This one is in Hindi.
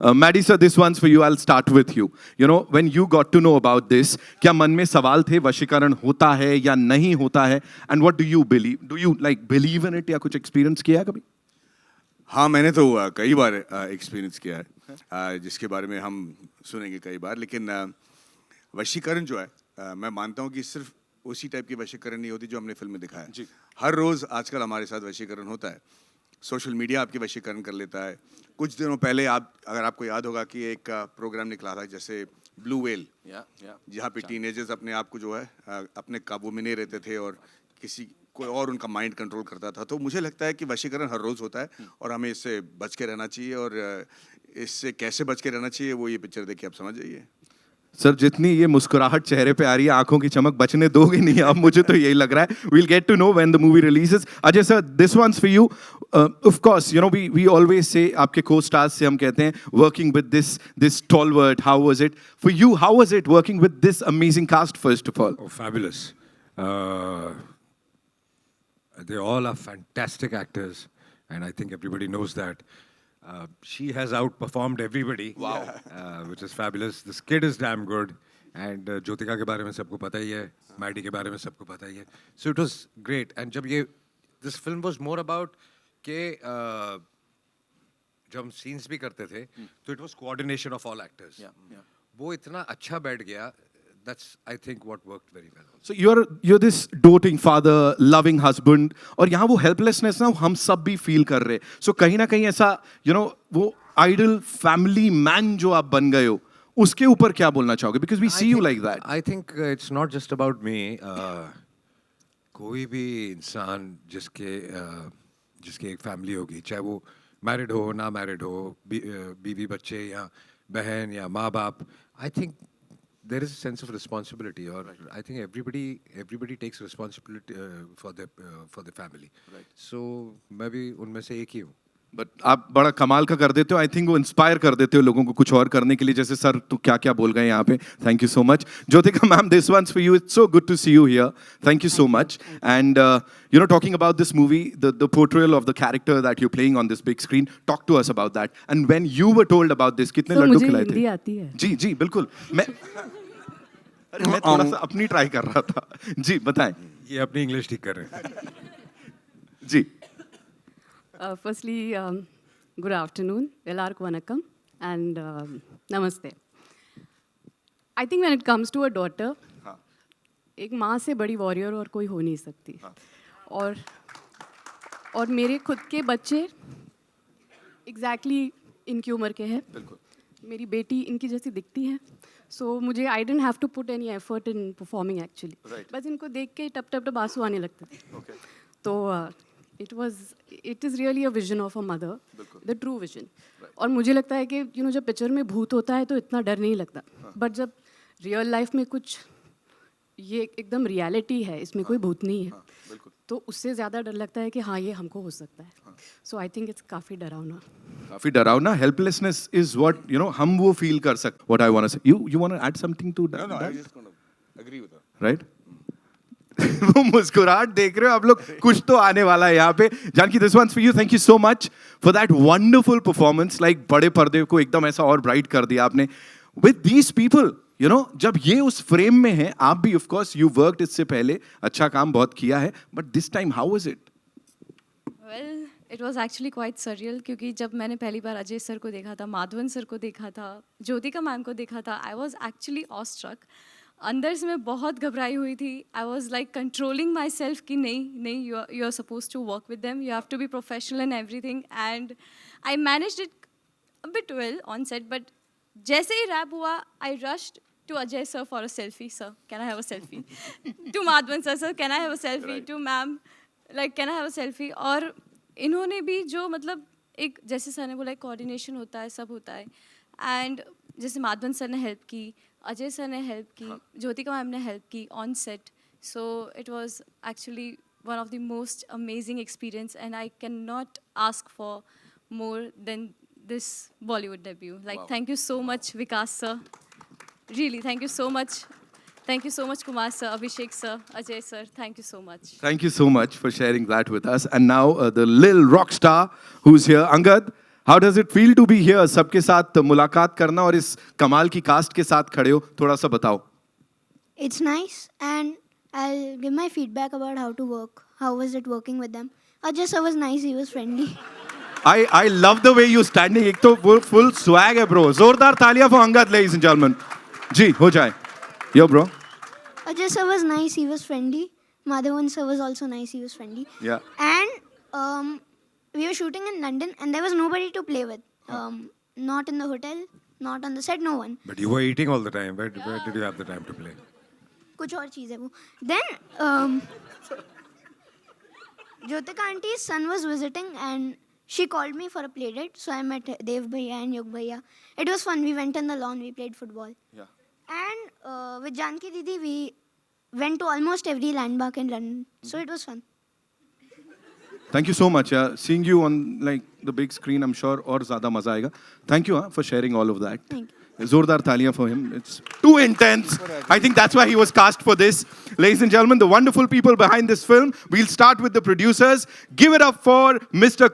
Maddie sir, this one's for you. I'll start with you. You know, when you got to know about this, क्या मन में सवाल थे वशीकरण होता है या नहीं होता है? And what do you believe? Do you like believe in it या कुछ experience किया है कभी? हाँ, मैंने तो कई बार एक्सपीरियंस किया है, जिसके बारे में हम सुनेंगे कई बार। लेकिन वशीकरण जो है, मैं मानता हूँ कि सिर्फ उसी टाइप की वशीकरण नहीं होती जो हमने फिल्म में दिखाया है। हर रोज़ आजकल हमारे साथ वशीकरण होता है। सोशल मीडिया आपकी वशीकरण कर लेता है। कुछ दिनों पहले अगर आपको याद होगा कि एक प्रोग्राम निकला था जैसे ब्लू वेल, जहाँ पे टीनेजर्स अपने आप को जो है अपने काबू में नहीं रहते थे और कोई और उनका माइंड कंट्रोल करता था। तो मुझे लगता है कि वशीकरण हर रोज़ होता है और हमें इससे बच के रहना चाहिए, और इससे कैसे बच के रहना चाहिए वो ये पिक्चर देख के आप समझ जाइए। सर, जितनी ये मुस्कुराहट चेहरे पे आ रही है, आंखों की चमक बचने दोगे नहीं अब, मुझे तो यही लग रहा है। We'll get to know when the movie releases. Ajay sir, this one's for you. Of course, you know we always say आपके co-stars से हम कहते हैं working with this stalwart. How was it for you? How was it working with this amazing cast first of all? Oh, fabulous. They all are fantastic actors, and I think everybody knows that. She has outperformed everybody. Wow. Which is fabulous. This kid is damn good. And Jyotika के बारे में सबको पता ही है, Maddie के बारे में सबको पता ही है. So it was great. And this film was more about कि जब हम scenes भी करते थे, तो it was coordination of all actors. Yeah. वो इतना अच्छा बैठ गया. That's, I think, what worked very well. So you're this doting father, loving husband, और यहाँ वो helplessness ना हम सब भी feel कर रहे. So कहीं ना कहीं ऐसा, you know, वो ideal family man जो आप बन गए हो, उसके ऊपर क्या बोलना चाहोगे? Because we see you like that. I think it's not just about me. कोई भी इंसान जिसके एक फैमिली होगी, चाहे वो मैरिड हो ना मैरिड हो, बीवी बच्चे या बहन या माँ बाप, I think there is a sense of responsibility, or I think everybody takes responsibility for the family. Right. So मैं भी उनमें से एक ही हूँ. बट आप बड़ा कमाल का कर देते हो. आई थिंक वो इंस्पायर कर देते हो लोगों को कुछ और करने के लिए. जैसे सर तो क्या क्या बोल गए यहाँ पे. Thank you so much. Jyothika ma'am, this one's for you. It's so good to see you here. Thank you so much. And you know, talking about this movie, the portrayal of the character that you're playing on this big screen, talk to us about that. And when you were told about this, कितने लड्डू खिलाए थे? मुझे हिंदी आती है. जी जी बिल्कुल. मैं थोड़ा सा अपनी ट्राई कर रहा था. जी बताएं. ये अपनी इंग्लिश ठीक कर रहे हैं. जी. Firstly, good afternoon, ellarku vanakkam, and namaste. I think when it comes to a daughter, एक माँ से बड़ी वॉरियर और कोई हो नहीं सकती. और मेरे खुद के बच्चे एग्जैक्टली इनकी उम्र के हैं. मेरी बेटी इनकी जैसी दिखती है. सो मुझे I didn't have to put any effort in performing actually. बस इनको देख के टप टप टप आंसू आने लगते थे. तो it is really a vision of a mother, the true vision. और मुझे लगता है कि you know, जब पिक्चर में भूत होता है तो इतना डर नहीं लगता. बट जब रियल लाइफ में कुछ ये एकदम रियलिटी है, इसमें कोई भूत नहीं है, तो उससे ज़्यादा डर लगता है कि हाँ ये हमको हो सकता है. सो आई थिंक इट्स काफ़ी डरावना. Helplessness is what you know हम वो फील कर सकते. What I want to say. You want to add something to that? No, I just want to agree with her. Right. वो मुस्कुराहट देख रहे हो आप लोग. कुछ तो आने वाला है यहाँ पे. Janaki, this one's for you. Thank you so much for that wonderful performance. Like बड़े पर्दे को एकदम ऐसा और ब्राइट कर दिया आपने. With these people, you know, जब ये उस फ्रेम में है, आप भी ऑफ कोर्स यू वर्कड इससे पहले, अच्छा काम बहुत किया है, but this time how was it? Well, it was actually quite surreal, क्योंकि जब मैंने पहली बार अजय सर को देखा था, माधवन सर को देखा था, ज्योतिका मैम को देखा था, आई वाज एक्चुअली ऑस्ट्रक. अंदर से मैं बहुत घबराई हुई थी. I was like controlling myself कि नहीं, you are suppose to work with them, you have to be professional in everything. And I managed it a bit well on set. But जैसे ही रैप हुआ, I rushed to Ajay sir for a selfie. Sir, can I have a selfie? To Madhvan sir, can I have a selfie? Right. To ma'am, like, can I have a selfie? और इन्होंने भी जो मतलब एक जैसे सर ने बोला कोऑर्डिनेशन होता है, सब होता है. एंड जैसे माधवन सर ने हेल्प की, अजय सर ने हेल्प की, ज्योतिका मैम ने हेल्प की on set. So it was actually one of the most amazing experience, and I can not ask for more than this Bollywood debut. Like, thank you so much Vikas sir. Really, thank you so much. Thank you so much, Kumar sir, Abhishek sir, Ajay sir. Thank you so much. Thank you so much for sharing that with us. And now the little rock star who's here, Angad. How does it feel to be here, सबके साथ मुलाकात करना और इस कमाल की कास्ट के साथ खड़े हो, थोड़ा सा बताओ. It's nice, and I'll give my feedback about how to work. How was it working with them? Ajay sir was nice, he was friendly. I love the way you standing. एक तो वो full swag है bro. जोरदार तालियां for Angad, ladies and gentlemen. जी हो जाए. Yo bro. Ajay sir was nice, he was friendly. Madhavan sir was also nice, he was friendly. Yeah. And we were shooting in London, and there was nobody to play with. Not in the hotel, not on the set, no one. But you were eating all the time. Where did you have the time to play? कुछ और चीज़ है वो. Then Jyotika auntie's son was visiting, and she called me for a play date. So I met Dev Bhaiya and Yug Bhaiya. It was fun. We went on the lawn. We played football. Yeah. And with Janki Didi, we went to almost every landmark in London. So it was fun. Thank you so much. Yeah. Seeing you on like the big screen, I'm sure और ज़्यादा मजा आएगा. Thank you for sharing all of that. Thank you. जोरदार तालियां for him. It's too intense. I think that's why he was cast for this. Ladies and gentlemen, the wonderful people behind this film. We'll start with the producers. Give it up for Mr.